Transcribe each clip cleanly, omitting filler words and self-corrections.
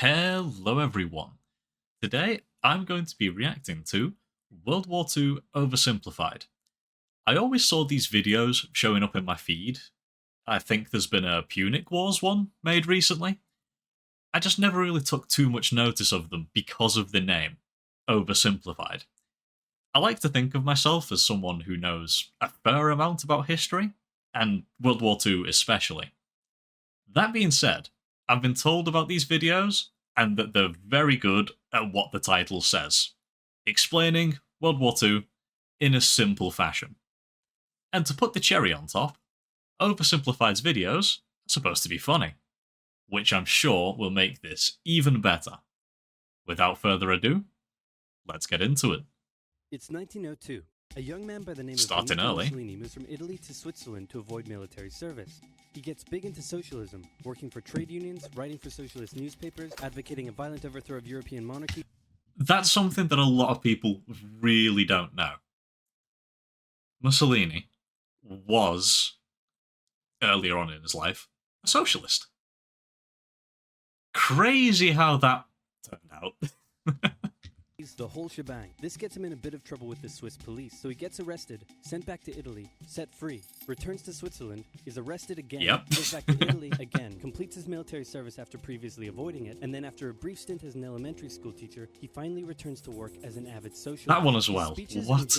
Hello everyone. Today I'm going to be reacting to World War II Oversimplified. I always saw these videos showing up in my feed. I think there's been a Punic Wars one made recently. I just never really took too much notice of them because of the name, Oversimplified. I like to think of myself as someone who knows a fair amount about history, and World War II especially. That being said, I've been told about these videos, and that they're very good at what the title says, explaining World War II in a simple fashion. And to put the cherry on top, Oversimplified's videos are supposed to be funny, which I'm sure will make this even better. Without further ado, let's get into it. It's 1902. A young man by the name Starting of Benito early. Mussolini moves from Italy to Switzerland to avoid military service. He gets big into socialism, working for trade unions, writing for socialist newspapers, advocating a violent overthrow of European monarchy. That's something that a lot of people really don't know. Mussolini was, earlier on in his life, a socialist. Crazy how that turned out. He's the whole shebang. This gets him in a bit of trouble with the Swiss police, so he gets arrested, sent back to Italy, set free, returns to Switzerland, is arrested again, goes back to Italy again, completes his military service after previously avoiding it, and then after a brief stint as an elementary school teacher, he finally returns to work as an avid socialist. That one as well. What?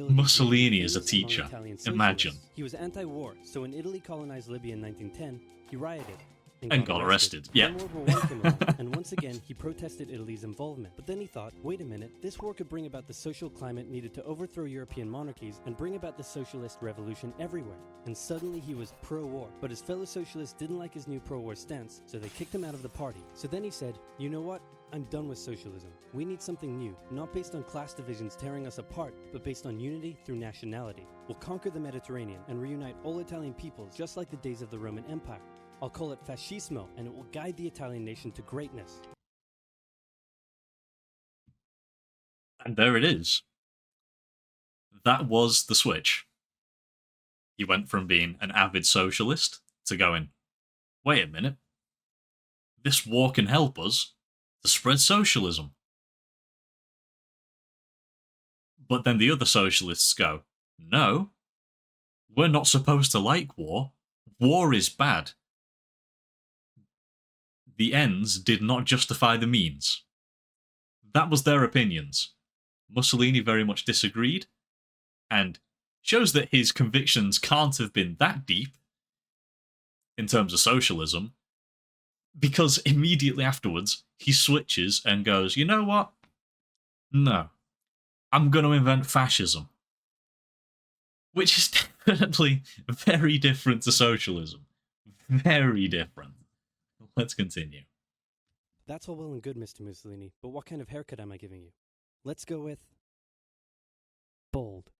Mussolini is a teacher. Imagine. He was anti-war, so when Italy colonized Libya in 1910, he rioted. And got arrested. Yeah. Then World War I came along, and once again he protested Italy's involvement. But then he thought, wait a minute, this war could bring about the social climate needed to overthrow European monarchies and bring about the socialist revolution everywhere. And suddenly he was pro-war. But his fellow socialists didn't like his new pro-war stance, so they kicked him out of the party. So then he said, you know what? I'm done with socialism. We need something new, not based on class divisions tearing us apart, but based on unity through nationality. We'll conquer the Mediterranean and reunite all Italian peoples just like the days of the Roman Empire. I'll call it fascismo, and it will guide the Italian nation to greatness. And there it is. That was the switch. He went from being an avid socialist to going, wait a minute, this war can help us to spread socialism. But then the other socialists go, no, we're not supposed to like war. War is bad. The ends did not justify the means. That was their opinions. Mussolini very much disagreed, and shows that his convictions can't have been that deep in terms of socialism, because immediately afterwards he switches and goes, you know what? No. I'm going to invent fascism. Which is definitely very different to socialism. Very different. Let's continue. That's all well and good, Mr. Mussolini, but what kind of haircut am I giving you? Let's go with... bold.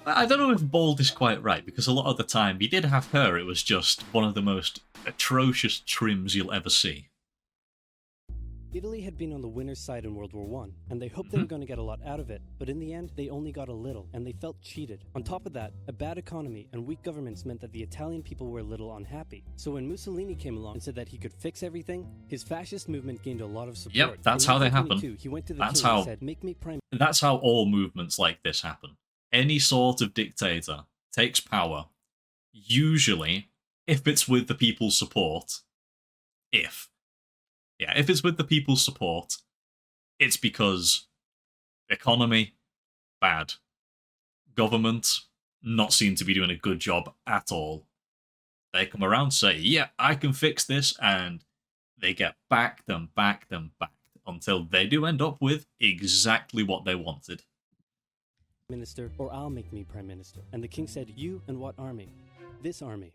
I don't know if bold is quite right, because a lot of the time he did have hair, it was just one of the most atrocious trims you'll ever see. Italy had been on the winner's side in World War I, and they hoped they were going to get a lot out of it, but in the end, they only got a little, and they felt cheated. On top of that, a bad economy and weak governments meant that the Italian people were a little unhappy. So when Mussolini came along and said that he could fix everything, his fascist movement gained a lot of support. Yep, that's how they happen. He went to the king and said, "Make me prime." That's how all movements like this happen. Any sort of dictator takes power, usually, if it's with the people's support, if it's with the people's support, it's because economy, bad. Government, not seen to be doing a good job at all. They come around, say, yeah, I can fix this, and they get backed and backed and backed until they do end up with exactly what they wanted. Minister, or I'll make me prime minister. And the king said, you and what army? This army.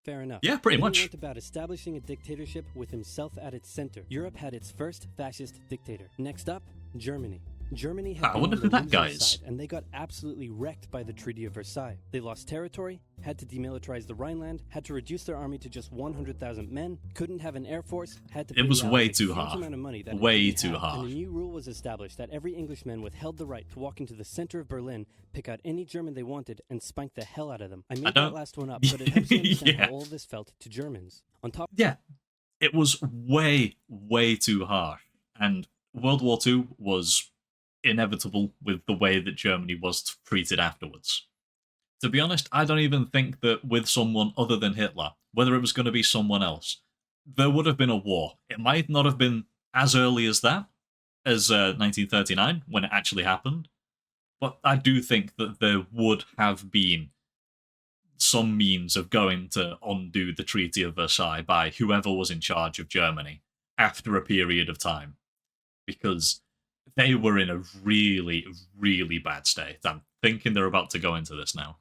Fair enough. Yeah, pretty Then much. He went about establishing a dictatorship with himself at its center. Europe had its first fascist dictator. Next up, Germany. Germany had I been wonder on who the that guy loser is. side, and they got absolutely wrecked by the Treaty of Versailles. They lost territory, had to demilitarize the Rhineland, had to reduce their army to just 100,000 men, couldn't have an air force, had to pay It was the way Allies too a huge harsh. amount of money that it Way didn't too have, harsh. and a new rule was established that every Englishman withheld the right to walk into the center of Berlin, pick out any German they wanted, and spank the hell out of them. I made that don't- last one up, but it helps you understand Yeah. how all of this felt to Germans. On top Yeah, it was way, way too harsh. And World War II was inevitable with the way that Germany was treated afterwards. To be honest, I don't even think that with someone other than Hitler, whether it was going to be someone else, there would have been a war. It might not have been as early as that, as 1939, when it actually happened, but I do think that there would have been some means of going to undo the Treaty of Versailles by whoever was in charge of Germany after a period of time, because they were in a really, really bad state. I'm thinking they're about to go into this now.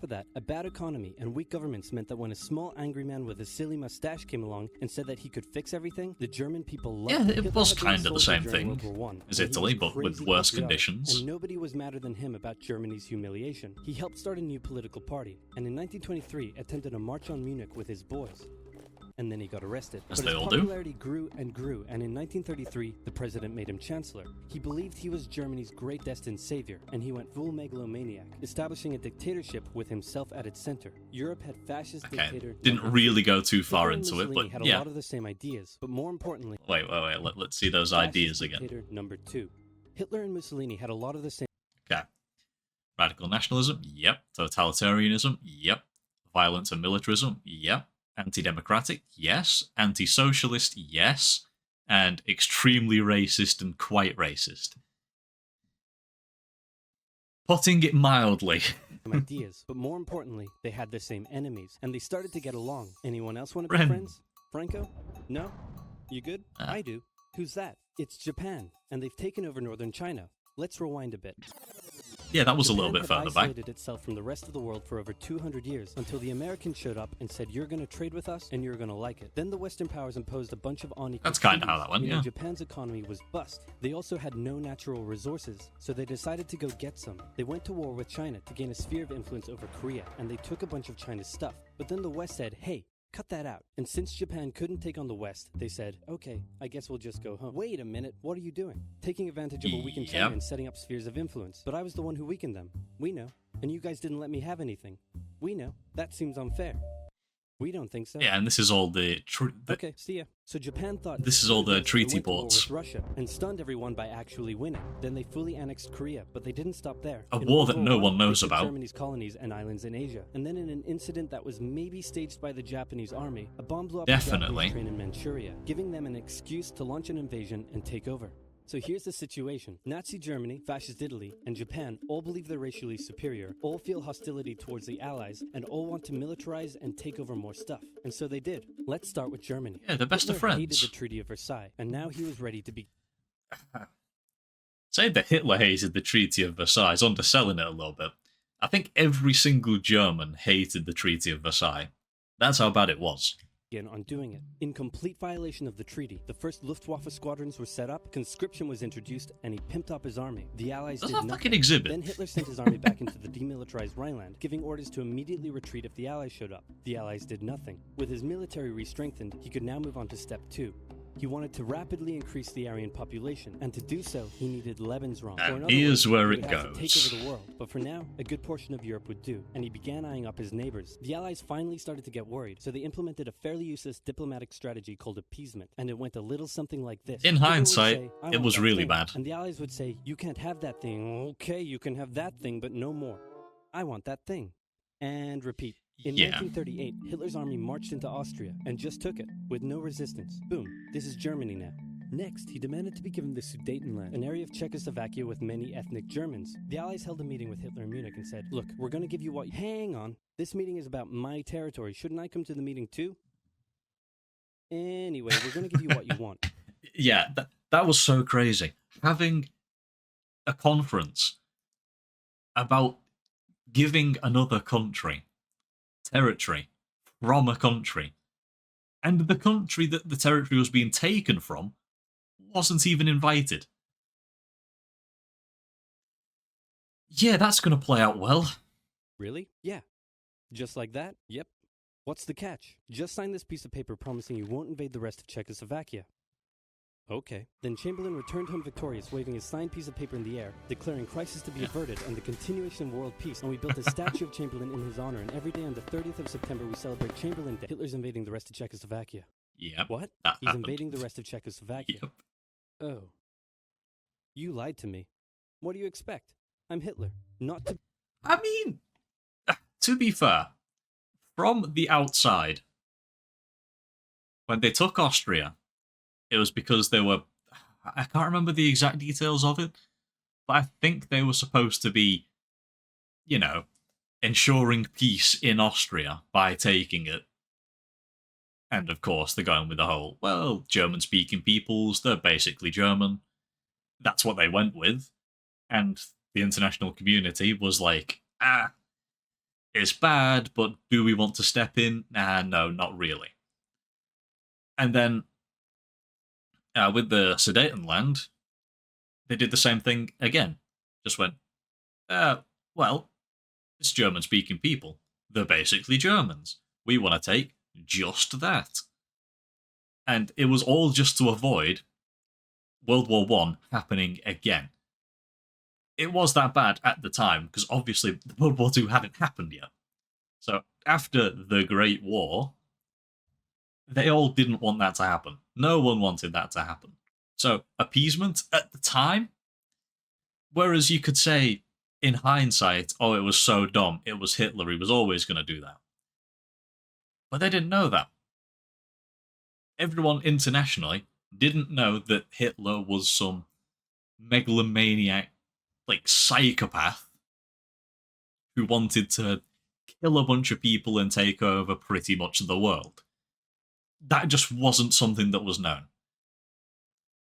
of that, a bad economy and weak governments meant that when a small angry man with a silly mustache came along and said that he could fix everything, the German people loved Yeah, him. it Hitler was had been a kind of the soldier same during thing World War I, as and he Italy, was but with crazy worse patriotic, conditions. And nobody was madder than him about Germany's humiliation. He helped start a new political party, and in 1923 attempted a march on Munich with his boys. And then he got arrested. As But they his all do. popularity grew and grew, and in 1933, the president made him chancellor. He believed he was Germany's great destined savior, and he went full megalomaniac, establishing a dictatorship with himself at its center. Europe had fascist Okay, dictator. didn't number really two. go too far Hitler and into it, Mussolini but had a yeah. lot of the same ideas, but more importantly, Wait, let's see those ideas fascist again. dictator number 2. Hitler and Mussolini had a lot of the same Okay. Radical nationalism, yep. Totalitarianism, yep. Violence and militarism, yep. Anti-democratic, yes. Anti-socialist, yes. And extremely racist and quite racist. Putting it mildly. ideas, but more importantly, they had the same enemies, and they started to get along. Anyone else want to be Friend. friends? Franco? No? You good? Ah. I do. Who's that? It's Japan, and they've taken over northern China. Let's rewind a bit. Yeah, that was a little Japan bit had further back. isolated itself from the rest of the world for over 200 years until the Americans showed up and said, "You're going to trade with us, and you're going to like it." Then the Western powers imposed a bunch of unequal. That's kinda how treaties. that went, You know, yeah. Japan's economy was bust. They also had no natural resources, so they decided to go get some. They went to war with China to gain a sphere of influence over Korea, and they took a bunch of China's stuff. But then the West said, "Hey, cut that out." And since Japan couldn't take on the West, they said, "Okay, I guess we'll just go home." Wait a minute, what are you doing? Taking advantage of a weakened China Yep. and setting up spheres of influence. But I was the one who weakened them. We know. And you guys didn't let me have anything. We know. That seems unfair. We don't think so. Yeah, and this is all the Okay, see ya. So Japan thought This is all the and treaty went to war ports. with Russia and stunned everyone by actually winning. Then they fully annexed Korea, but they didn't stop there. A In war World that War no I, one they knows took about. Germany's colonies and islands in Asia. And then in an incident that was maybe staged by the Japanese army, a bomb blew up a Definitely. Japanese train in Manchuria, giving them an excuse to launch an invasion and take over. So here's the situation. Nazi Germany, Fascist Italy, and Japan all believe they're racially superior, all feel hostility towards the Allies, and all want to militarize and take over more stuff. And so they did. Let's start with Germany. Yeah, they're best of Hitler hated friends. the Treaty of Versailles, and now he was ready to be. Saying that Hitler hated the Treaty of Versailles is underselling it a little bit. I think every single German hated the Treaty of Versailles. That's how bad it was. On doing it. In complete violation of the treaty, the first Luftwaffe squadrons were set up, conscription was introduced, and he pimped up his army. The Allies That's did not nothing. fucking exhibit. Then Hitler sent his army back into the demilitarized Rhineland, giving orders to immediately retreat if the Allies showed up. The Allies did nothing. With his military re-strengthened, he could now move on to step 2. He wanted to rapidly increase the Aryan population, and to do so, he needed Lebensraum. And Or in other here's words, where he it would have to take goes. over the world. But for now, a good portion of Europe would do, and he began eyeing up his neighbors. The Allies finally started to get worried, so they implemented a fairly useless diplomatic strategy called appeasement, and it went a little something like this. In Hitler would hindsight, say, "I it want was that really thing," bad. And the Allies would say, "You can't have that thing." "Okay, you can have that thing, but no more. I want that thing." And repeat. In Yeah. 1938, Hitler's army marched into Austria and just took it, with no resistance. Boom, this is Germany now. Next, he demanded to be given the Sudetenland, an area of Czechoslovakia with many ethnic Germans. The Allies held a meeting with Hitler in Munich and said, "Look, we're going to give you what— Hang on, this meeting is about my territory. Shouldn't I come to the meeting too? Anyway, we're going to give you what you want." Yeah, that was so crazy. Having a conference about giving another country territory from a country, and the country that the territory was being taken from wasn't even invited. Yeah, that's going to play out well. Really? Yeah. Just like that? Yep. What's the catch? Just sign this piece of paper promising you won't invade the rest of Czechoslovakia. Okay. Then Chamberlain returned home victorious, waving his signed piece of paper in the air, declaring crisis to be averted and the continuation of world peace. And we built a statue of Chamberlain in his honor, and every day on the 30th of September we celebrate Chamberlain Day. Hitler's invading the rest of Czechoslovakia. Yep. What? That He's happened. invading the rest of Czechoslovakia. Yep. Oh. You lied to me. What do you expect? I'm Hitler. Not to... I mean, to be fair, from the outside, when they took Austria, it was because they were... I can't remember the exact details of it, but I think they were supposed to be, you know, ensuring peace in Austria by taking it. And of course, they're going with the whole, well, German-speaking peoples, they're basically German. That's what they went with. And the international community was like, it's bad, but do we want to step in? No, not really. And then with the Sudetenland, they did the same thing again. Just went, well, it's German-speaking people. They're basically Germans. We want to take just that. And it was all just to avoid World War I happening again. It was that bad at the time, because obviously World War II hadn't happened yet. So after the Great War, they all didn't want that to happen. No one wanted that to happen. So appeasement at the time, whereas you could say in hindsight, oh, it was so dumb, it was Hitler, he was always going to do that. But they didn't know that. Everyone internationally didn't know that Hitler was some megalomaniac, like psychopath, who wanted to kill a bunch of people and take over pretty much the world. That just wasn't something that was known.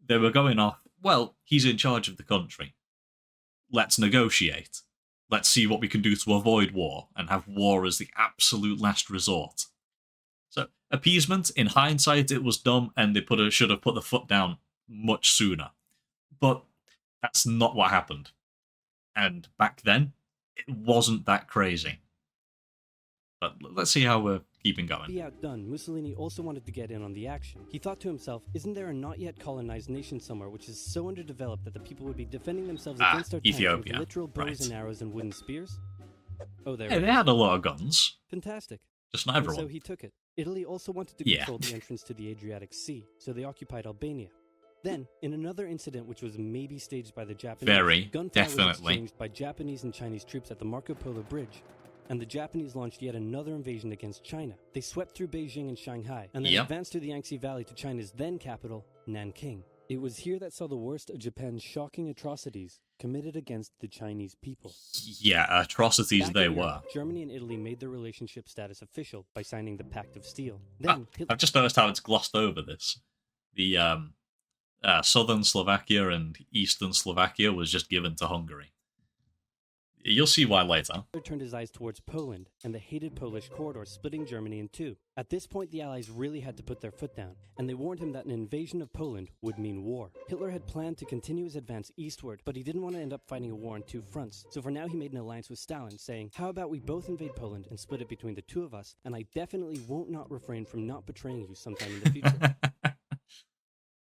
They were going off, well, he's in charge of the country. Let's negotiate. Let's see what we can do to avoid war, and have war as the absolute last resort. So, appeasement, in hindsight, it was dumb, and they should have put the foot down much sooner. But that's not what happened. And back then, it wasn't that crazy. But let's see how we're keeping going. Be outdone, Mussolini also wanted to get in on the action. He thought to himself, isn't there a not yet colonized nation somewhere which is so underdeveloped that the people would be defending themselves against our tanks Ethiopia. with literal bows Right. and arrows and wooden spears? Oh, there Hey, it they is. had a lot of guns, Fantastic. just not And everyone. so he took it. Italy also wanted to Yeah. control the entrance to the Adriatic Sea, so they occupied Albania. Then, in another incident which was maybe staged by the Japanese, Very, gunfire was definitely. exchanged by Japanese and Chinese troops at the Marco Polo Bridge, and the Japanese launched yet another invasion against China. They swept through Beijing and Shanghai, and then Yep. advanced through the Yangtze Valley to China's then capital, Nanking. It was here that saw the worst of Japan's shocking atrocities committed against the Chinese people. Yeah, atrocities Back they in were. Europe, Germany and Italy made their relationship status official by signing the Pact of Steel. Then Hitler I've just noticed how it's glossed over this. The southern Slovakia and eastern Slovakia was just given to Hungary. You'll see why later. turned his eyes towards Poland and the hated Polish corridor, splitting Germany in two. At this point, the Allies really had to put their foot down, and they warned him that an invasion of Poland would mean war. Hitler had planned to continue his advance eastward, but he didn't want to end up fighting a war on two fronts. So for now, he made an alliance with Stalin, saying, how about we both invade Poland and split it between the two of us, and I definitely won't not refrain from not betraying you sometime in the future.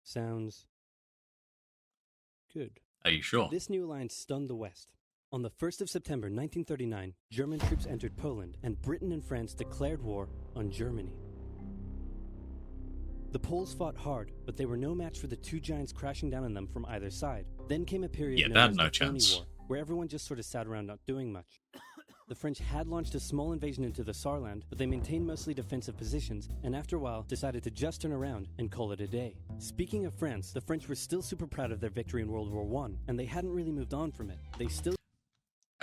Sounds good. Are you sure? This new alliance stunned the West. On the 1st of September 1939, German troops entered Poland, and Britain and France declared war on Germany. The Poles fought hard, but they were no match for the two giants crashing down on them from either side. Then came a period Yeah, known they had as no the Phony chance. War, where everyone just sort of sat around not doing much. The French had launched a small invasion into the Saarland, but they maintained mostly defensive positions, and after a while decided to just turn around and call it a day. Speaking of France, the French were still super proud of their victory in World War I, and they hadn't really moved on from it. They still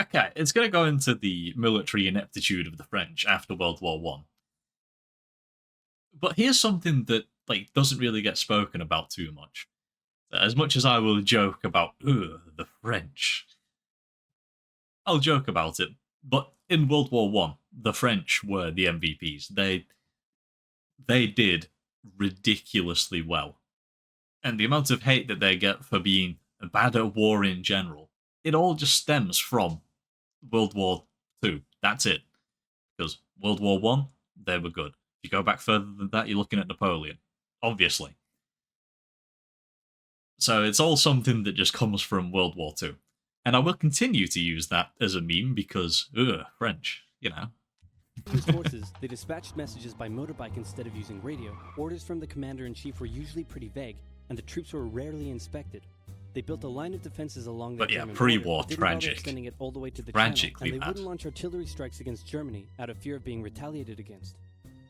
Okay, it's going to go into the military ineptitude of the French after World War One. But here's something that doesn't really get spoken about too much. As much as I will joke about the French, I'll joke about it. But in World War One, the French were the MVPs. They did ridiculously well, and the amount of hate that they get for being bad at war in general, it all just stems from World War Two. That's it. Because World War One, they were good. If you go back further than that, you're looking at Napoleon, obviously. So it's all something that just comes from World War Two. And I will continue to use that as a meme because, French, you know. His forces, they dispatched messages by motorbike instead of using radio. Orders from the commander-in-chief were usually pretty vague, and the troops were rarely inspected. They built a line of defenses along the German pre-war, border, tragic. extending it all the way to the Tragically Channel, and they bad. wouldn't launch artillery strikes against Germany out of fear of being retaliated against.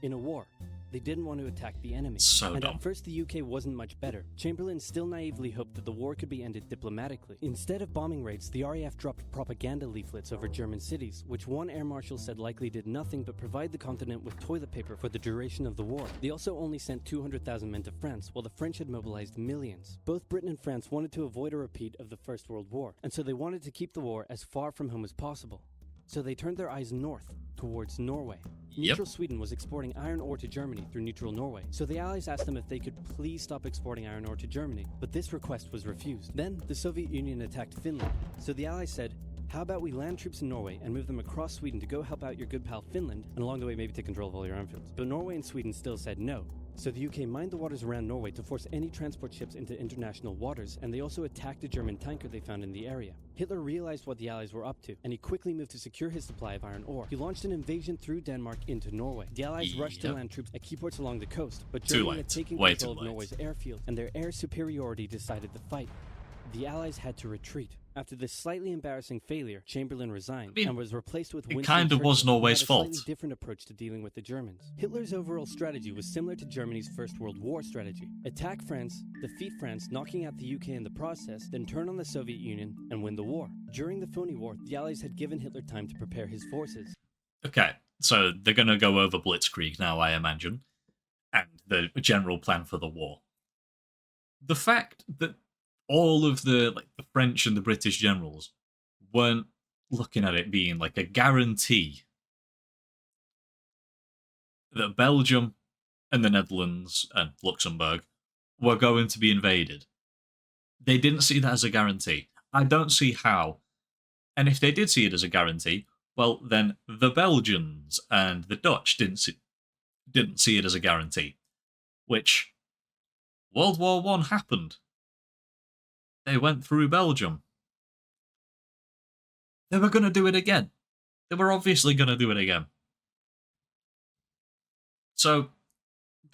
In a war, they didn't want to attack the enemy. So and dumb. at first the UK wasn't much better. Chamberlain still naively hoped that the war could be ended diplomatically. Instead of bombing raids, the RAF dropped propaganda leaflets over German cities, which one air marshal said likely did nothing but provide the continent with toilet paper for the duration of the war. They also only sent 200,000 men to France, while the French had mobilized millions. Both Britain and France wanted to avoid a repeat of the First World War, and so they wanted to keep the war as far from home as possible. So they turned their eyes north, towards Norway. Neutral Sweden was exporting iron ore to Germany through neutral Norway, so the Allies asked them if they could please stop exporting iron ore to Germany, but this request was refused. Then, the Soviet Union attacked Finland, so the Allies said, how about we land troops in Norway and move them across Sweden to go help out your good pal Finland, and along the way maybe take control of all your airfields. But Norway and Sweden still said no. So the UK mined the waters around Norway to force any transport ships into international waters, and they also attacked a German tanker they found in the area. Hitler realized what the Allies were up to, and he quickly moved to secure his supply of iron ore. He launched an invasion through Denmark into Norway. The Allies rushed to land troops at key ports along the coast, but Germany had taken control of Norway's airfield, and their air superiority decided the fight. The Allies had to retreat. After this slightly embarrassing failure, Chamberlain resigned and was replaced with Winston kind of Churchill, was Norway's who had a fault. slightly different approach to dealing with the Germans. Hitler's overall strategy was similar to Germany's First World War strategy. Attack France, defeat France, knocking out the UK in the process, then turn on the Soviet Union and win the war. During the phony war, the Allies had given Hitler time to prepare his forces. Okay, so they're going to go over Blitzkrieg now, I imagine, and the general plan for the war. The fact that all of the French and the British generals weren't looking at it being like a guarantee that Belgium and the Netherlands and Luxembourg were going to be invaded. They didn't see that as a guarantee. I don't see how. And if they did see it as a guarantee, well, then the Belgians and the Dutch didn't see it as a guarantee. Which, World War I happened. They went through Belgium. They were going to do it again. They were obviously going to do it again. So,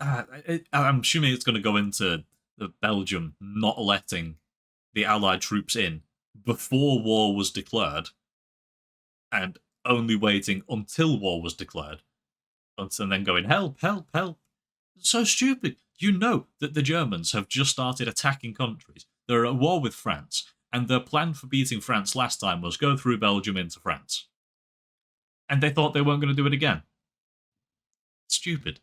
I'm assuming it's going to go into the Belgium not letting the Allied troops in before war was declared, and only waiting until war was declared, and then going, help, help, help. So stupid. You know that the Germans have just started attacking countries. They're at war with France, and their plan for beating France last time was go through Belgium into France. And they thought they weren't going to do it again. Stupid.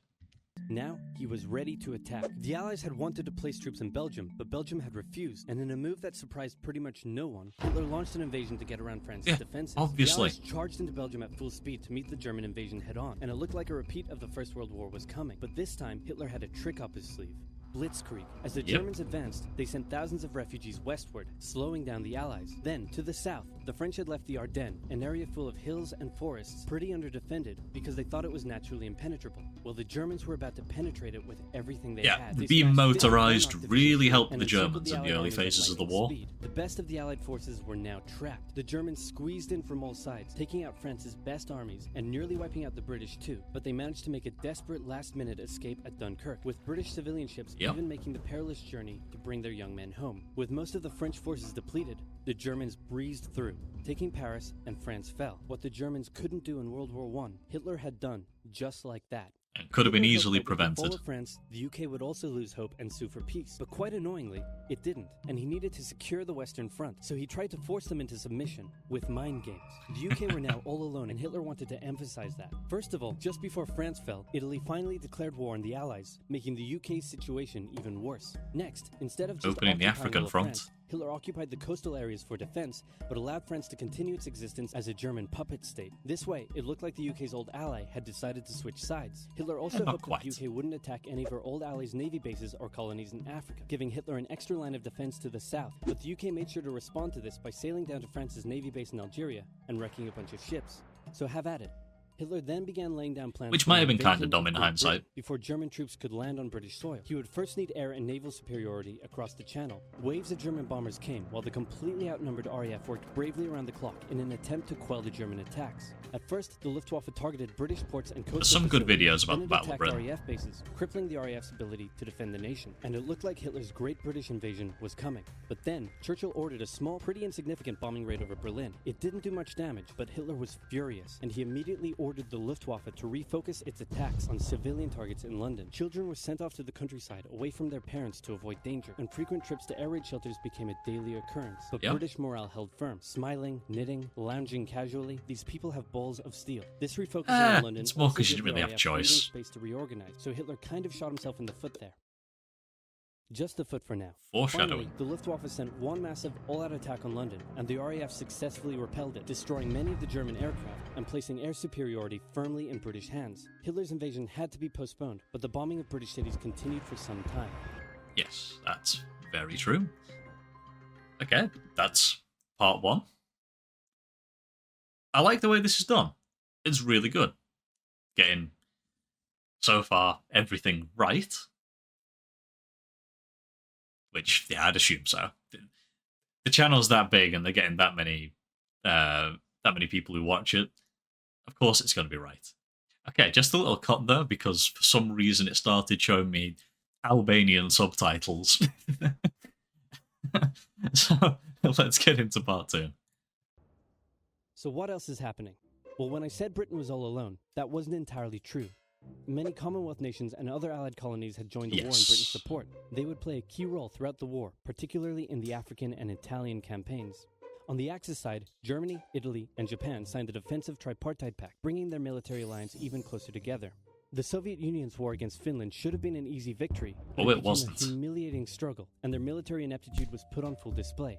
Now, he was ready to attack. The Allies had wanted to place troops in Belgium, but Belgium had refused, and in a move that surprised pretty much no one, Hitler launched an invasion to get around France's defenses. Obviously. The Allies charged into Belgium at full speed to meet the German invasion head-on, and it looked like a repeat of the First World War was coming. But this time, Hitler had a trick up his sleeve. Blitzkrieg. As the Germans advanced, they sent thousands of refugees westward, slowing down the Allies. Then, to the south, the French had left the Ardennes, an area full of hills and forests, pretty underdefended because they thought it was naturally impenetrable. Well, the Germans were about to penetrate it with everything they had. Yeah, being motorized really helped the Germans in the early phases of the war. The best of the Allied forces were now trapped. The Germans squeezed in from all sides, taking out France's best armies and nearly wiping out the British too. But they managed to make a desperate last-minute escape at Dunkirk, with British civilian ships even making the perilous journey to bring their young men home. With most of the French forces depleted, the Germans breezed through, taking Paris, and France fell. What the Germans couldn't do in World War I, Hitler had done just like that. And could have been easily prevented. With the fall of France, the UK would also lose hope and sue for peace. But quite annoyingly, it didn't, and he needed to secure the Western Front, so he tried to force them into submission with mind games. The UK were now all alone, and Hitler wanted to emphasize that. First of all, just before France fell, Italy finally declared war on the Allies, making the UK's situation even worse. Next, instead of just opening the occupying African all of front. France, Hitler occupied the coastal areas for defense, but allowed France to continue its existence as a German puppet state. This way, it looked like the UK's old ally had decided to switch sides. Hitler also hoped that the UK wouldn't attack any of her old allies' navy bases or colonies in Africa, giving Hitler an extra line of defense to the south. But the UK made sure to respond to this by sailing down to France's navy base in Algeria and wrecking a bunch of ships. So have at it. Hitler then began laying down plans, which might have been kind of dumb in hindsight, before German troops could land on British soil. He would first need air and naval superiority across the Channel. Waves of German bombers came, while the completely outnumbered RAF worked bravely around the clock in an attempt to quell the German attacks. At first, the Luftwaffe targeted British ports and coastal There's some good videos about the Battle of Britain. RAF bases, crippling the RAF's ability to defend the nation. And it looked like Hitler's Great British Invasion was coming. But then, Churchill ordered a small, pretty insignificant bombing raid over Berlin. It didn't do much damage, but Hitler was furious, and he immediately ordered the Luftwaffe to refocus its attacks on civilian targets in London. Children were sent off to the countryside away from their parents to avoid danger, and frequent trips to air raid shelters became a daily occurrence. But British morale held firm. Smiling, knitting, lounging casually, these people have balls of steel. This refocusing on London it's more because you didn't really have a choice. Space to reorganize, so Hitler kind of shot himself in the foot there. Just the foot for now. Foreshadowing. Finally, the Luftwaffe sent one massive all-out attack on London, and the RAF successfully repelled it, destroying many of the German aircraft and placing air superiority firmly in British hands. Hitler's invasion had to be postponed, but the bombing of British cities continued for some time. Yes, that's very true. Okay, that's part one. I like the way this is done. It's really good. Getting, so far, everything right. Which, yeah, I'd assume so. The channel's that big and they're getting that many people who watch it. Of course it's going to be right. Okay, just a little cut there, because for some reason it started showing me Albanian subtitles. So, let's get into part two. So what else is happening? Well, when I said Britain was all alone, that wasn't entirely true. Many Commonwealth nations and other allied colonies had joined the war in Britain's support. They would play a key role throughout the war, particularly in the African and Italian campaigns. On the Axis side, Germany, Italy, and Japan signed the defensive tripartite pact, bringing their military alliance even closer together. The Soviet Union's war against Finland should have been an easy victory, but it wasn't. A humiliating struggle, and their military ineptitude was put on full display.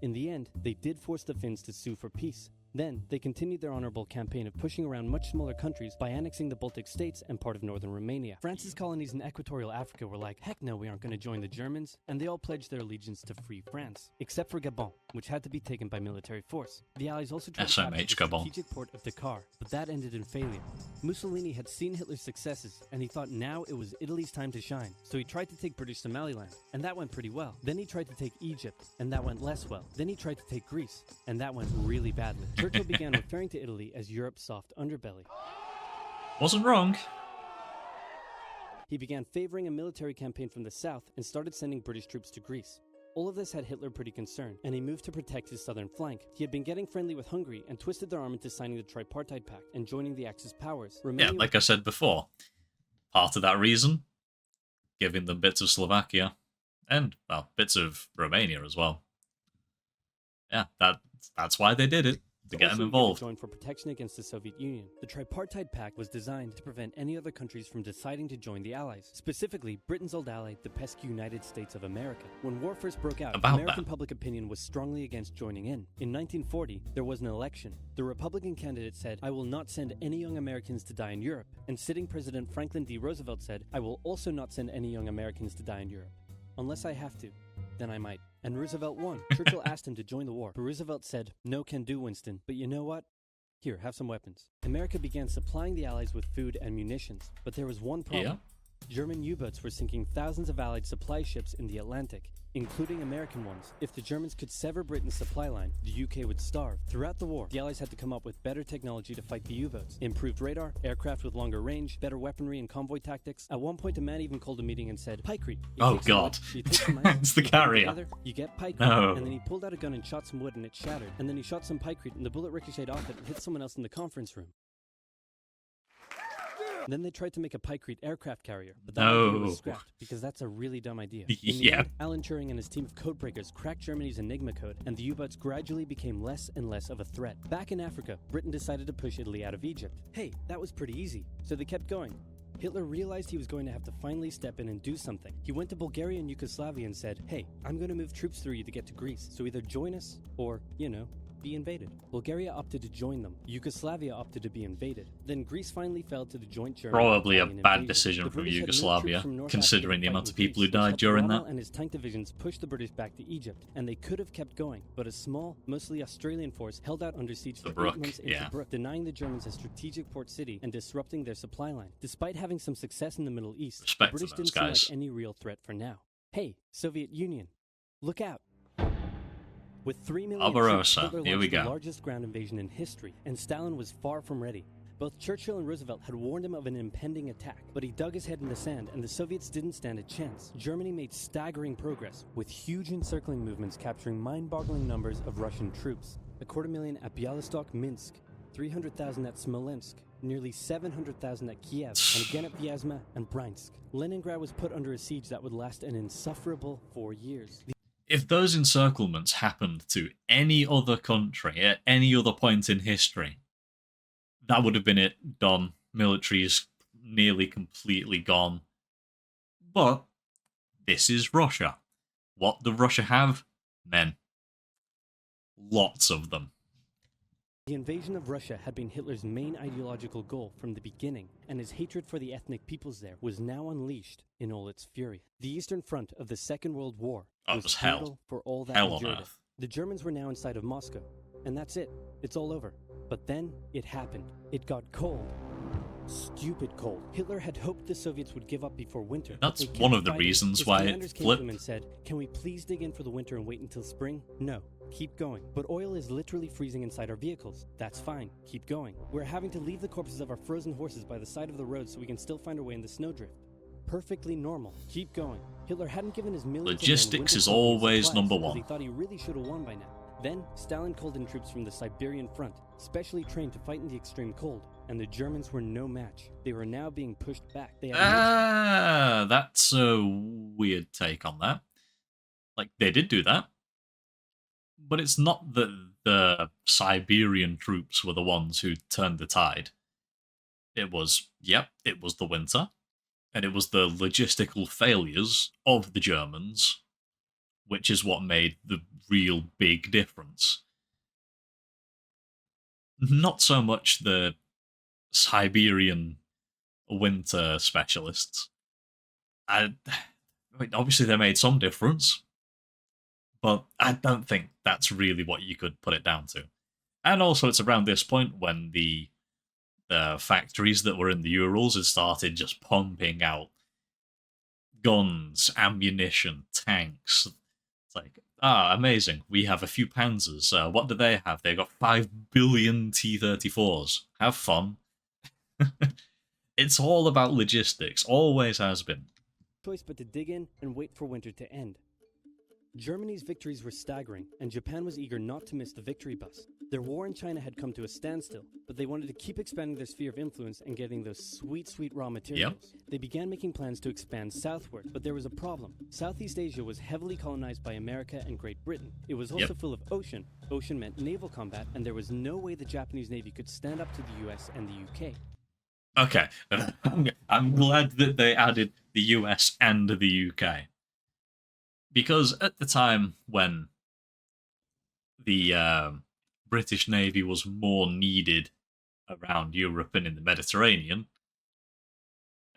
In the end, they did force the Finns to sue for peace. Then, they continued their honorable campaign of pushing around much smaller countries by annexing the Baltic states and part of northern Romania. France's colonies in equatorial Africa were like, heck no, we aren't going to join the Germans, and they all pledged their allegiance to free France, except for Gabon, which had to be taken by military force. The Allies also tried to capture the strategic port of Dakar, but that ended in failure. Mussolini had seen Hitler's successes, and he thought now it was Italy's time to shine, so he tried to take British Somaliland, and that went pretty well. Then he tried to take Egypt, and that went less well. Then he tried to take Greece, and that went really badly. Churchill began referring to Italy as Europe's soft underbelly. Wasn't wrong. He began favoring a military campaign from the south and started sending British troops to Greece. All of this had Hitler pretty concerned, and he moved to protect his southern flank. He had been getting friendly with Hungary and twisted their arm into signing the tripartite pact and joining the Axis powers. Yeah, like I said before, part of that reason, giving them bits of Slovakia and, well, bits of Romania as well. Yeah, that's why they did it. To get them involved. Joined for protection against the Soviet Union. The tripartite pact was designed to prevent any other countries from deciding to join the Allies, specifically Britain's old ally, the pesky United States of America. When war first broke out, American public opinion was strongly against joining in. In 1940, there was an election. The Republican candidate said, "I will not send any young Americans to die in Europe," and sitting President Franklin D. Roosevelt said, "I will also not send any young Americans to die in Europe. Unless I have to, then I might." And Roosevelt won. Churchill asked him to join the war, but Roosevelt said, "No can do, Winston, but you know what? Here, have some weapons." America began supplying the Allies with food and munitions, but there was one problem. German U-boats were sinking thousands of Allied supply ships in the Atlantic, including American ones. If the Germans could sever Britain's supply line, the UK would starve. Throughout the war, the Allies had to come up with better technology to fight the U-boats. Improved radar, aircraft with longer range, better weaponry and convoy tactics. At one point, a man even called a meeting and said, "Pykrete." Oh god, it's the carrier. Together, you get pykrete. No. And then he pulled out a gun and shot some wood and it shattered. And then he shot some pykrete and the bullet ricocheted off it and hit someone else in the conference room. Then they tried to make a pykrete aircraft carrier, but that idea was scrapped, because that's a really dumb idea. In the end, Alan Turing and his team of codebreakers cracked Germany's Enigma code, and the U-boats gradually became less and less of a threat. Back in Africa, Britain decided to push Italy out of Egypt. Hey, that was pretty easy, so they kept going. Hitler realized he was going to have to finally step in and do something. He went to Bulgaria and Yugoslavia and said, hey, I'm going to move troops through you to get to Greece, so either join us or, be invaded. Bulgaria opted to join them. Yugoslavia opted to be invaded. Then Greece finally fell to the joint German Probably a Italian bad invasion. decision The from British had no troops Yugoslavia, from North considering Africa the to amount fight of in people who Greece, which died helped during Rommel that. and his tank divisions pushed the British back to Egypt, and they could have kept going, but a small, mostly Australian force held out under siege for 8 months in Tobruk, denying the Germans a strategic port city and disrupting their supply line. Despite having some success in the Middle East, Respect the British to those didn't seem guys. like any real threat for now. Hey, Soviet Union, look out. With 3 million troops, Barbarossa, Hitler here we launched the go. largest ground invasion in history, and Stalin was far from ready. Both Churchill and Roosevelt had warned him of an impending attack, but he dug his head in the sand, and the Soviets didn't stand a chance. Germany made staggering progress, with huge encircling movements capturing mind-boggling numbers of Russian troops. 250,000 at Bialystok, Minsk, 300,000 at Smolensk, nearly 700,000 at Kiev, and again at Vyazma and Bryansk. Leningrad was put under a siege that would last an insufferable 4 years. If those encirclements happened to any other country at any other point in history, that would have been it, done. Military's nearly completely gone. But this is Russia. What do Russia have? Men. Lots of them. The invasion of Russia had been Hitler's main ideological goal from the beginning, and his hatred for the ethnic peoples there was now unleashed in all its fury. The Eastern Front of the Second World War was hell. fatal for all that Hell on endured it. earth. The Germans were now inside of Moscow, and that's it. It's all over. But then it happened. It got cold. Stupid cold. Hitler had hoped the Soviets would give up before winter. That's They kept one of the fighting. reasons His why it commanders came to flipped. him and said, "Can we please dig in for the winter and wait until spring?" No. Keep going. But oil is literally freezing inside our vehicles. That's fine. Keep going. We're having to leave the corpses of our frozen horses by the side of the road so we can still find our way in the snowdrift. Perfectly normal. Keep going. Hitler hadn't given his millions Logistics of men winter is clothing and always supplies number because one. He thought he really should have won by now. Then, Stalin called in troops from the Siberian front, specially trained to fight in the extreme cold, and the Germans were no match. They were now being pushed back. They had That's a weird take on that. Like, they did do that. But it's not that the Siberian troops were the ones who turned the tide. It was the winter. And it was the logistical failures of the Germans, which is what made the real big difference. Not so much the Siberian winter specialists. I mean, obviously they made some difference, but I don't think that's really what you could put it down to. And also, it's around this point when the factories that were in the Urals had started just pumping out guns, ammunition, tanks. It's like, amazing. We have a few Panzers. What do they have? They got 5 billion T-34s. Have fun. It's all about logistics. Always has been. choice but to dig in and wait for winter to end. Germany's victories were staggering, and Japan was eager not to miss the victory bus. Their war in China had come to a standstill, but they wanted to keep expanding their sphere of influence and getting those sweet, sweet raw materials. They began making plans to expand southward, but there was a problem. Southeast Asia was heavily colonized by America and Great Britain. It was also full of ocean. Ocean meant naval combat, and there was no way the Japanese Navy could stand up to the US and the UK. Okay, I'm glad that they added the US and the UK. Because at the time when the British Navy was more needed around Europe and in the Mediterranean,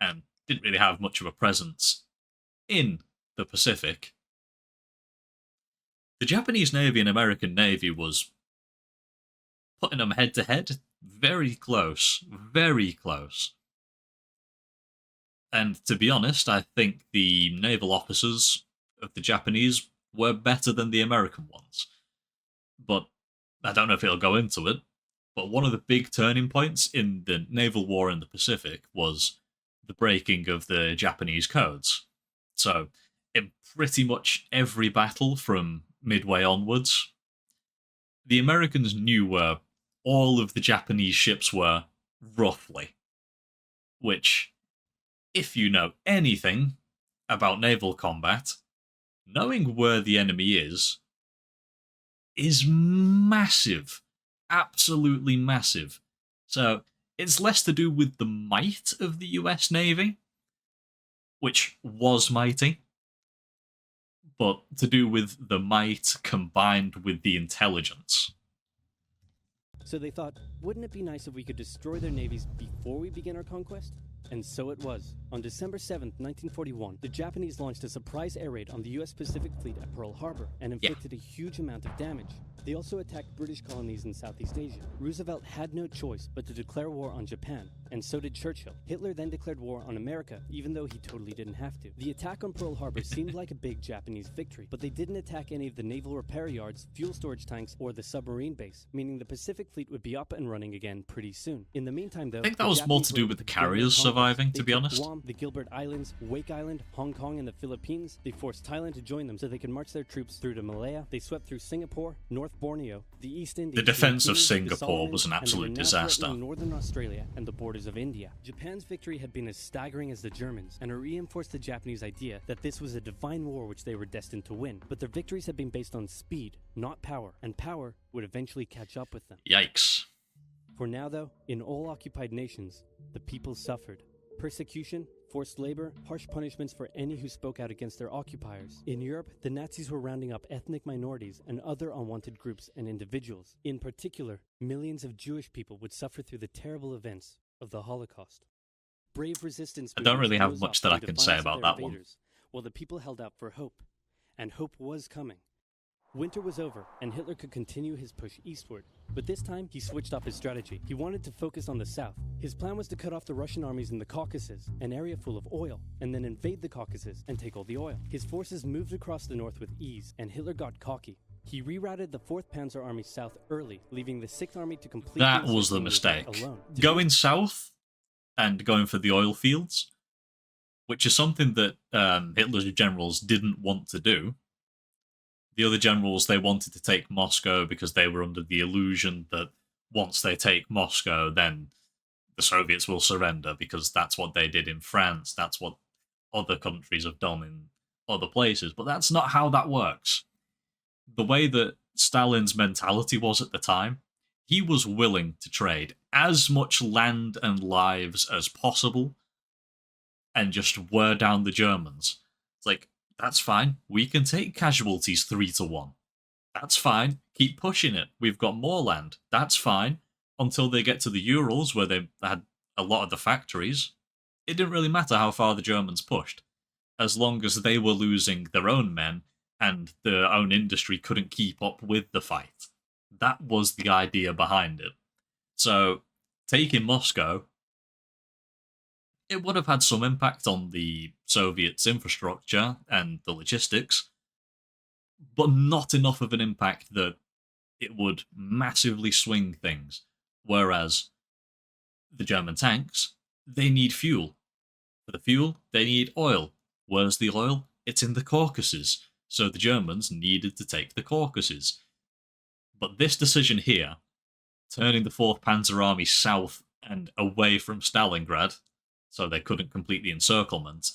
and didn't really have much of a presence in the Pacific, the Japanese Navy and American Navy was putting them head to head, very close, very close. And to be honest, I think the naval officers of the Japanese were better than the American ones. But I don't know if it'll go into it, but one of the big turning points in the naval war in the Pacific was the breaking of the Japanese codes. So, in pretty much every battle from Midway onwards, the Americans knew where all of the Japanese ships were, roughly. Which, if you know anything about naval combat, knowing where the enemy is massive. Absolutely massive. So, It's less to do with the might of the US Navy, which was mighty, but to do with the might combined with the intelligence. So they thought, wouldn't it be nice if we could destroy their navies before we begin our conquest? And so it was. On December 7th, 1941, the Japanese launched a surprise air raid on the US Pacific Fleet at Pearl Harbor and inflicted a huge amount of damage. They also attacked British colonies in Southeast Asia. Roosevelt had no choice but to declare war on Japan, and so did Churchill. Hitler then declared war on America, even though he totally didn't have to. The attack on Pearl Harbor seemed like a big Japanese victory, but they didn't attack any of the naval repair yards, fuel storage tanks, or the submarine base, meaning the Pacific Fleet would be up and running again pretty soon. In the meantime, though, I think that was more to do with the carriers surviving, to be honest. Guam, the Gilbert Islands, Wake Island, Hong Kong, and the Philippines. They forced Thailand to join them so they could march their troops through to Malaya. They swept through Singapore, North Borneo, the East Indies. The defense of the Singapore was an Solomons, absolute and they were now disaster. threatening Northern Australia and the borders of India. Japan's victory had been as staggering as the Germans, and it reinforced the Japanese idea that this was a divine war which they were destined to win. But their victories had been based on speed, not power, and power would eventually catch up with them. Yikes. For now, though, in all occupied nations, the people suffered. Persecution, forced labor, harsh punishments for any who spoke out against their occupiers. In Europe, the Nazis were rounding up ethnic minorities and other unwanted groups and individuals. In particular, millions of Jewish people would suffer through the terrible events of the Holocaust. Brave resistance I don't really have movements much rose that up I in can say defiance of about their that one. invaders, while the people held out for hope. And hope was coming. Winter was over, and Hitler could continue his push eastward. But this time, he switched up his strategy. He wanted to focus on the south. His plan was to cut off the Russian armies in the Caucasus, an area full of oil, and then invade the Caucasus and take all the oil. His forces moved across the north with ease, and Hitler got cocky. He rerouted the 4th Panzer Army south early, leaving the 6th Army to complete That was the mistake. Going south and going for the oil fields, which is something that Hitler's generals didn't want to do. The other generals, they wanted to take Moscow because they were under the illusion that once they take Moscow, then the Soviets will surrender, because that's what they did in France. That's what other countries have done in other places. But that's not how that works. The way that Stalin's mentality was at the time, he was willing to trade as much land and lives as possible and just wear down the Germans. It's like, that's fine. We can take casualties 3-1. That's fine. Keep pushing it. We've got more land. That's fine. Until they get to the Urals, where they had a lot of the factories, it didn't really matter how far the Germans pushed, as long as they were losing their own men and their own industry couldn't keep up with the fight. That was the idea behind it. So, taking Moscow, it would have had some impact on the Soviets' infrastructure and the logistics, but not enough of an impact that it would massively swing things. Whereas the German tanks, they need fuel. For the fuel, they need oil. Where's the oil? It's in the Caucasus. So the Germans needed to take the Caucasus. But this decision here, turning the 4th Panzer Army south and away from Stalingrad, so they couldn't complete the encirclement,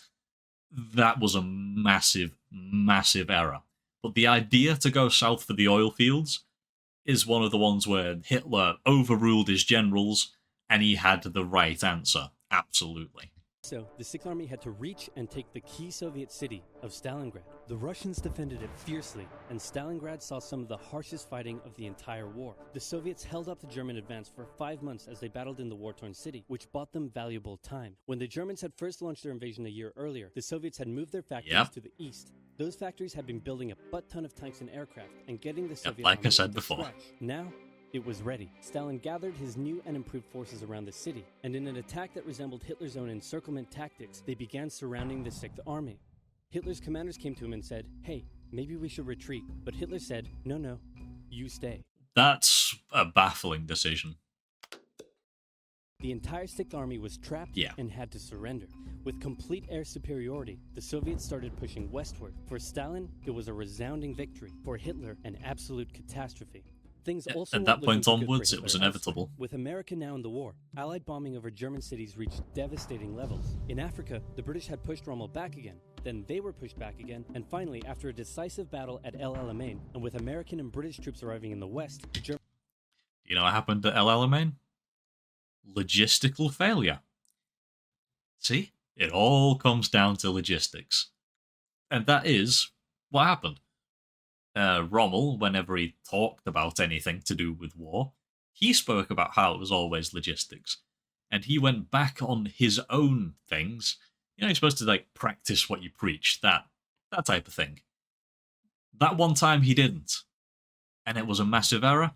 that was a massive, massive error. But the idea to go south for the oil fields is one of the ones where Hitler overruled his generals and he had the right answer. Absolutely. So, the 6th Army had to reach and take the key Soviet city of Stalingrad. The Russians defended it fiercely, and Stalingrad saw some of the harshest fighting of the entire war. The Soviets held up the German advance for 5 months as they battled in the war-torn city, which bought them valuable time. When the Germans had first launched their invasion a year earlier, the Soviets had moved their factories to the east. Those factories had been building a butt-ton of tanks and aircraft, and getting the Soviet like army I said up to before. scratch. Now, it was ready. Stalin gathered his new and improved forces around the city, and in an attack that resembled Hitler's own encirclement tactics, they began surrounding the 6th Army. Hitler's commanders came to him and said, "Hey, maybe we should retreat." But Hitler said, "No, you stay." That's a baffling decision. The entire 6th Army was trapped and had to surrender. With complete air superiority, the Soviets started pushing westward. For Stalin, it was a resounding victory. For Hitler, an absolute catastrophe. Things also At that weren't point looking too good for onwards, it Hitler was elsewhere. inevitable. With America now in the war, Allied bombing over German cities reached devastating levels. In Africa, the British had pushed Rommel back again. Then they were pushed back again, and finally, after a decisive battle at El Alamein, and with American and British troops arriving in the west, the Germans... You know what happened at El Alamein? logistical failure. See? It all comes down to logistics. And that is what happened. Rommel, whenever he talked about anything to do with war, he spoke about how it was always logistics. And he went back on his own things. You know, you're supposed to like practice what you preach, that type of thing. That one time he didn't. And it was a massive error.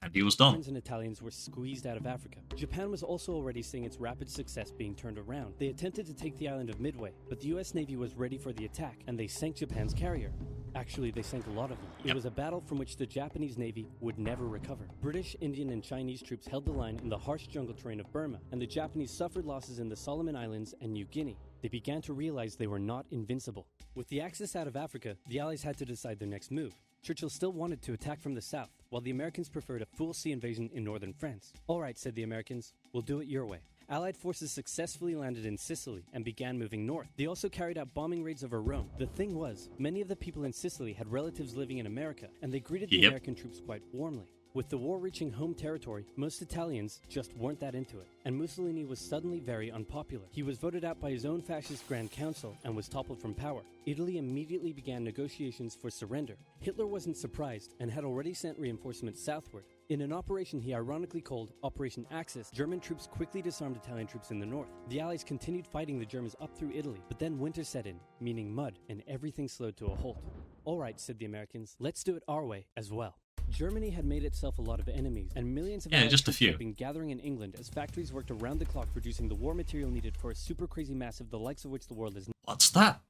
And he was done. Germans and Italians were squeezed out of Africa. Japan was also already seeing its rapid success being turned around. They attempted to take the island of Midway, but the US Navy was ready for the attack, and they sank Japan's carrier. Actually, they sank a lot of them. It was a battle from which the Japanese Navy would never recover. British, Indian, and Chinese troops held the line in the harsh jungle terrain of Burma, and the Japanese suffered losses in the Solomon Islands and New Guinea. They began to realize they were not invincible. With the Axis out of Africa, the Allies had to decide their next move. Churchill still wanted to attack from the south, while the Americans preferred a full sea invasion in northern France. All right, said the Americans, we'll do it your way. Allied forces successfully landed in Sicily and began moving north. They also carried out bombing raids over Rome. The thing was, many of the people in Sicily had relatives living in America, and they greeted the American troops quite warmly. With the war reaching home territory, most Italians just weren't that into it, and Mussolini was suddenly very unpopular. He was voted out by his own fascist Grand Council and was toppled from power. Italy immediately began negotiations for surrender. Hitler wasn't surprised and had already sent reinforcements southward. In an operation he ironically called Operation Axis, German troops quickly disarmed Italian troops in the north. The Allies continued fighting the Germans up through Italy, but then winter set in, meaning mud, and everything slowed to a halt. All right, said the Americans, let's do it our way as well. Germany had made itself a lot of enemies, and millions of Allied troops had been gathering in England as factories worked around the clock producing the war material needed for a super crazy massive the likes of which the world is. What's that?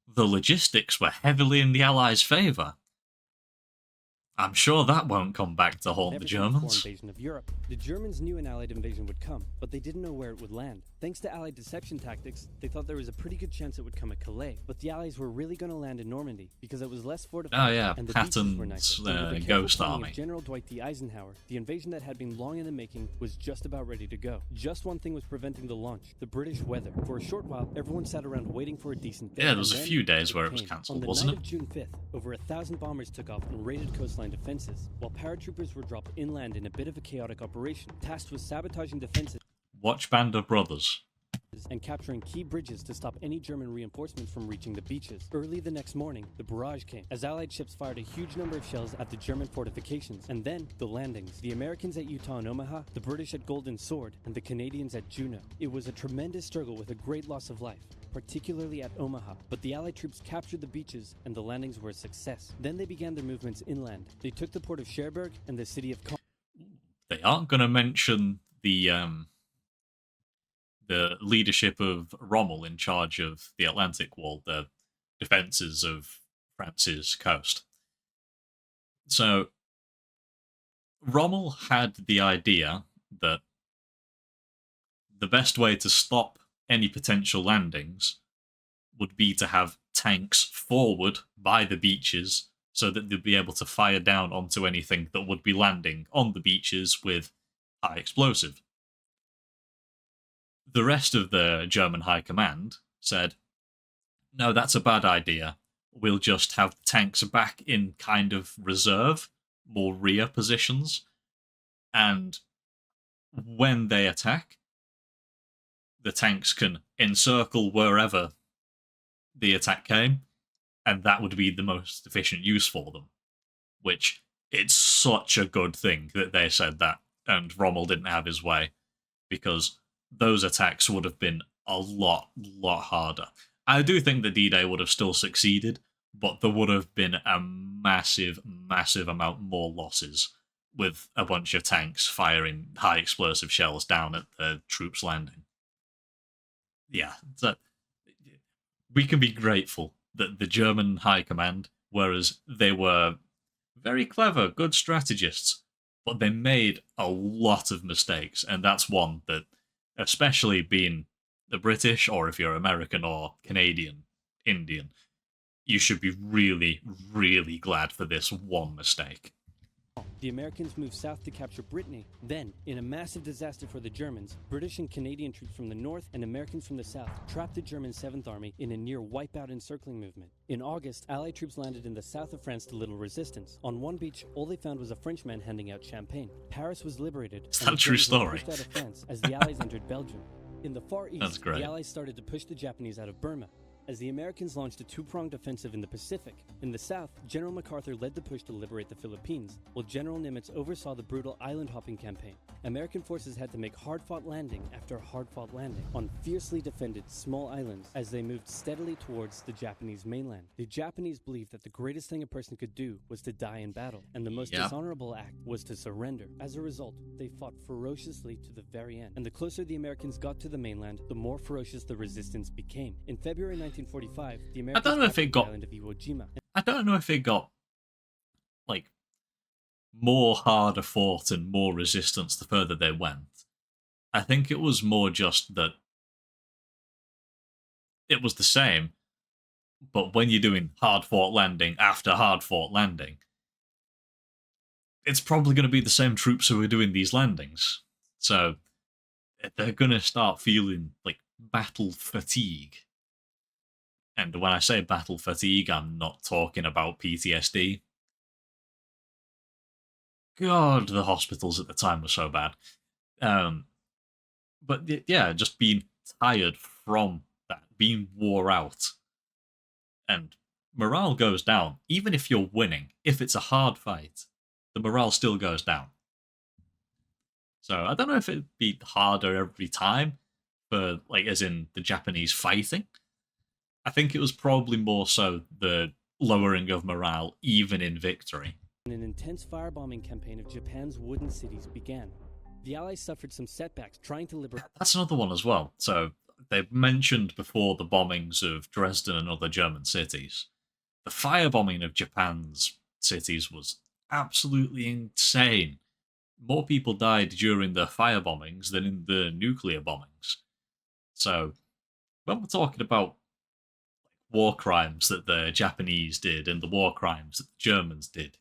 The logistics were heavily in the Allies' favour. I'm sure that won't come back to haunt the Germans. Invasion of Europe. The Germans knew an Allied invasion would come, but they didn't know where it would land. Thanks to Allied deception tactics, they thought there was a pretty good chance it would come at Calais. But the Allies were really going to land in Normandy because it was less fortified. And the beaches were nicer. Ghost Army. General Dwight D. Eisenhower, the invasion that had been long in the making was just about ready to go. Just one thing was preventing the launch: the British weather. For a short while, everyone sat around waiting for a decent day. Yeah, there was a few days where it was cancelled, wasn't it? On the night of June 5th, over 1,000 bombers took off and raided coastline defenses, while paratroopers were dropped inland in a bit of a chaotic operation, tasked with sabotaging defenses. Watch Band of Brothers. And capturing key bridges to stop any German reinforcements from reaching the beaches. Early the next morning, the barrage came, as Allied ships fired a huge number of shells at the German fortifications, and then the landings. The Americans at Utah and Omaha, the British at Golden Sword, and the Canadians at Juneau. It was a tremendous struggle with a great loss of life, particularly at Omaha, but the Allied troops captured the beaches and the landings were a success. Then they began their movements inland. They took the port of Cherbourg and the city of They aren't going to mention the leadership of Rommel in charge of the Atlantic Wall, the defences of France's coast. So, Rommel had the idea that the best way to stop any potential landings would be to have tanks forward by the beaches so that they'd be able to fire down onto anything that would be landing on the beaches with high explosive. The rest of the German High Command said, no, that's a bad idea. We'll just have tanks back in kind of reserve, more rear positions, and when they attack, the tanks can encircle wherever the attack came, and that would be the most efficient use for them. Which, it's such a good thing that they said that, and Rommel didn't have his way, because those attacks would have been a lot harder. I do think that D-Day would have still succeeded, but there would have been a massive amount more losses with a bunch of tanks firing high explosive shells down at the troops landing. Yeah, so we can be grateful that the German High Command, whereas they were very clever, good strategists, but they made a lot of mistakes, and that's one that, especially being the British, or if you're American or Canadian, Indian, you should be really glad for this one mistake. The Americans moved south to capture Brittany. Then, in a massive disaster for the Germans, British and Canadian troops from the north and Americans from the south trapped the German 7th Army in a near wipeout encircling movement. In August, Allied troops landed in the south of France to little resistance. On one beach, all they found was a Frenchman handing out champagne. Paris was liberated. Is that a true story? Pushed out of France as the Allies entered Belgium. In the Far East, the Allies started to push the Japanese out of Burma, as the Americans launched a two-pronged offensive in the Pacific. In the south, General MacArthur led the push to liberate the Philippines, while General Nimitz oversaw the brutal island-hopping campaign. American forces had to make hard-fought landing after hard-fought landing on fiercely defended small islands as they moved steadily towards the Japanese mainland. The Japanese believed that the greatest thing a person could do was to die in battle, and the most dishonorable act was to surrender. As a result, they fought ferociously to the very end. And the closer the Americans got to the mainland, the more ferocious the resistance became. In February 1945, the Americans captured the island of Iwo Jima. I don't know if it got, like, more harder fought and more resistance the further they went. I think it was more just that it was the same, but when you're doing hard-fought landing after hard-fought landing, it's probably going to be the same troops who are doing these landings. So they're going to start feeling, like, battle fatigue. And when I say battle fatigue, I'm not talking about PTSD. God, the hospitals at the time were so bad. But yeah, just being tired from that, being wore out. And morale goes down. Even if you're winning, if it's a hard fight, the morale still goes down. So I don't know if it'd be harder every time, for, like, as in the Japanese fighting. I think it was probably more so the lowering of morale, even in victory. An intense firebombing campaign of Japan's wooden cities began. The Allies suffered some setbacks trying to liberate... That's another one as well. So, they've mentioned before the bombings of Dresden and other German cities. The firebombing of Japan's cities was absolutely insane. More people died during the firebombings than in the nuclear bombings. So, when we're talking about war crimes that the Japanese did and the war crimes that the Germans did,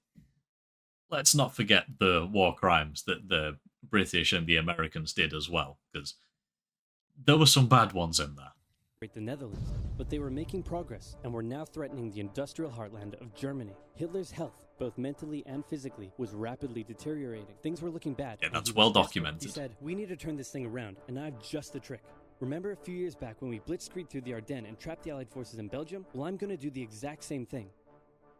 let's not forget the war crimes that the British and the Americans did as well, because there were some bad ones in there. The Netherlands, but they were making progress and were now threatening the industrial heartland of Germany. Hitler's health, both mentally and physically, was rapidly deteriorating. Things were looking bad. Yeah, that's well documented. He said, "We need to turn this thing around, and I have just the trick. Remember a few years back when we blitzkrieg through the Ardennes and trapped the Allied forces in Belgium? Well, I'm going to do the exact same thing.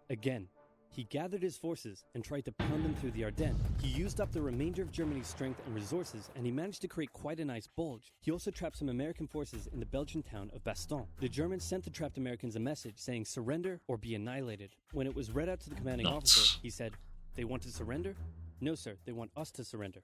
Again." He gathered his forces and tried to pound them through the Ardennes. He used up the remainder of Germany's strength and resources, and he managed to create quite a nice bulge. He also trapped some American forces in the Belgian town of Bastogne. The Germans sent the trapped Americans a message saying, "Surrender or be annihilated." When it was read out to the commanding officer, he said, "They want to surrender? No, sir, they want us to surrender."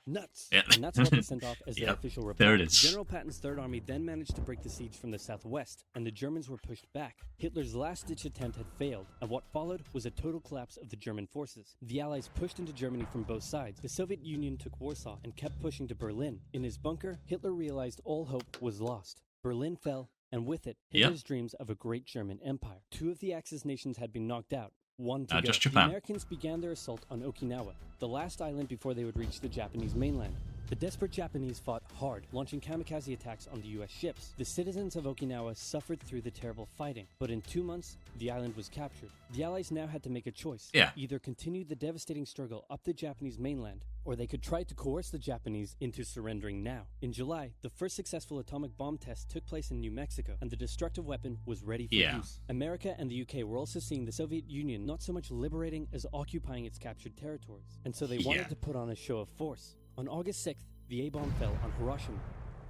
Nuts! Yeah. And that's what they sent off as their official reply. There it is. General Patton's Third Army then managed to break the siege from the southwest, and the Germans were pushed back. Hitler's last-ditch attempt had failed, and what followed was a total collapse of the German forces. The Allies pushed into Germany from both sides. The Soviet Union took Warsaw and kept pushing to Berlin. In his bunker, Hitler realized all hope was lost. Berlin fell, and with it, Hitler's dreams of a great German empire. Two of the Axis nations had been knocked out. One to go. Just The Japan. Americans began their assault on Okinawa, the last island before they would reach the Japanese mainland. The desperate Japanese fought hard, launching kamikaze attacks on the US ships. The citizens of Okinawa suffered through the terrible fighting, but in 2 months, the island was captured. The Allies now had to make a choice. Either continue the devastating struggle up the Japanese mainland, or they could try to coerce the Japanese into surrendering now. In July, the first successful atomic bomb test took place in New Mexico, and the destructive weapon was ready for use. America and the UK were also seeing the Soviet Union not so much liberating as occupying its captured territories, and so they wanted to put on a show of force. On August 6th, the A-bomb fell on Hiroshima.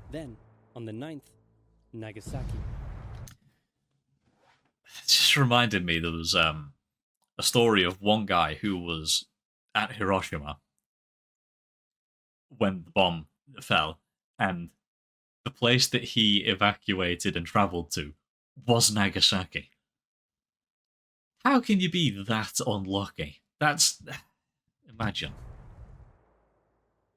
Then, on the 9th, Nagasaki. It just reminded me there was a story of one guy who was at Hiroshima when the bomb fell, and the place that he evacuated and travelled to was Nagasaki. How can you be that unlucky? That's... Imagine.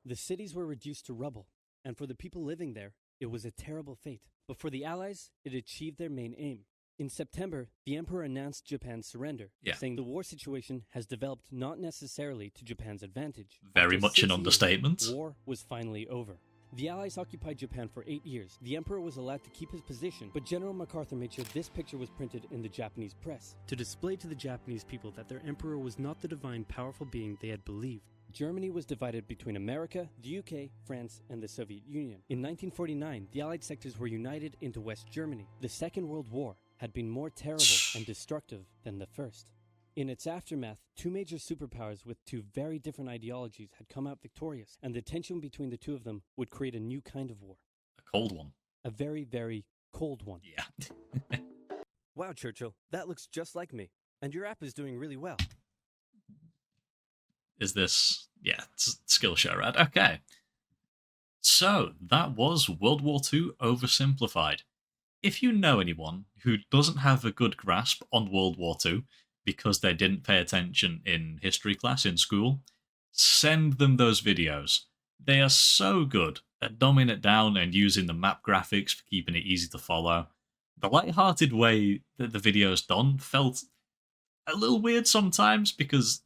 The cities were reduced to rubble, and for the people living there, it was a terrible fate. But for the Allies, it achieved their main aim. In September, the emperor announced Japan's surrender, Yeah. saying the war situation has developed not necessarily to Japan's advantage. Very After much 6 an years, understatement. war was finally over. The Allies occupied Japan for 8 years. The emperor was allowed to keep his position, but General MacArthur made sure this picture was printed in the Japanese press to display to the Japanese people that their emperor was not the divine, powerful being they had believed. Germany was divided between America, the UK, France, and the Soviet Union. In 1949, the Allied sectors were united into West Germany. The Second World War had been more terrible and destructive than the first. In its aftermath, two major superpowers with two very different ideologies had come out victorious, and the tension between the two of them would create a new kind of war. A cold one. A very, very cold one. Yeah. Wow, Churchill, that looks just like me. And your app is doing really well. Is this... yeah, it's Skillshare ad. Okay. So, that was World War II Oversimplified. If you know anyone who doesn't have a good grasp on World War II because they didn't pay attention in history class in school, send them those videos. They are so good at dumbing it down and using the map graphics for keeping it easy to follow. The light-hearted way that the video's done felt a little weird sometimes because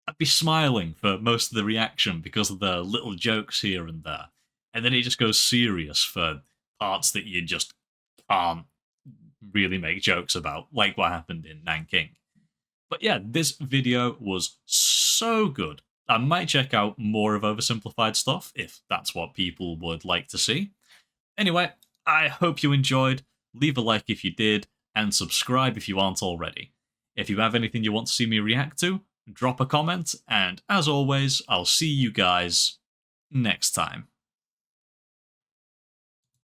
I'd be smiling for most of the reaction because of the little jokes here and there. And then it just goes serious for parts that you just can't really make jokes about, like what happened in Nanking. But yeah, this video was so good. I might check out more of Oversimplified stuff, if that's what people would like to see. Anyway, I hope you enjoyed. Leave a like if you did, and subscribe if you aren't already. If you have anything you want to see me react to, drop a comment, and as always, I'll see you guys next time.